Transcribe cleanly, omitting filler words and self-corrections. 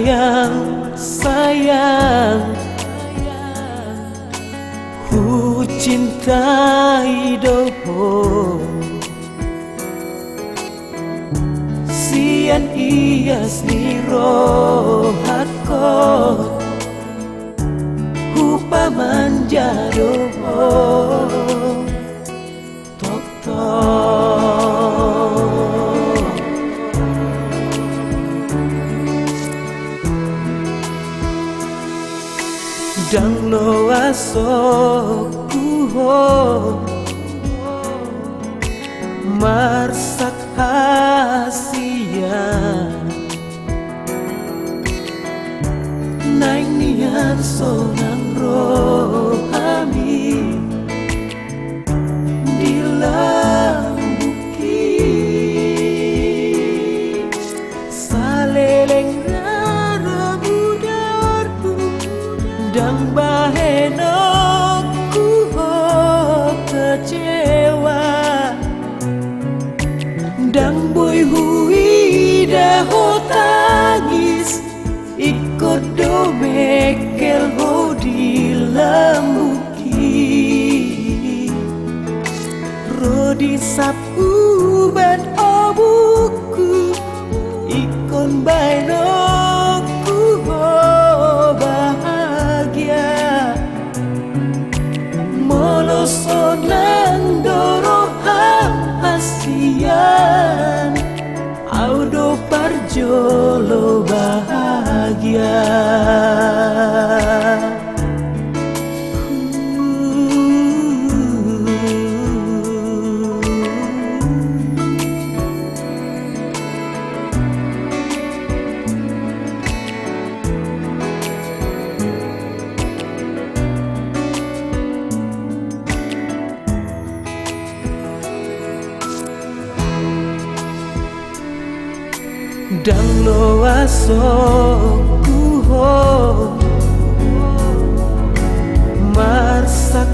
sayang, sayang, ku cintai doho sian ias ni rohakot hupa manja doho tok tok dang no asok kuho marsak hasian naik niat sonang rohami di lambuki saleleng rara budarku dang bahenokku kecewa dang boy hui dah tangis ikut do mekel ho di lambuki rodi sapu ban obuku ikon bainoku ho bahagia molosonang doroham hasian audo parjolo bahagia dang no asok kuho marsak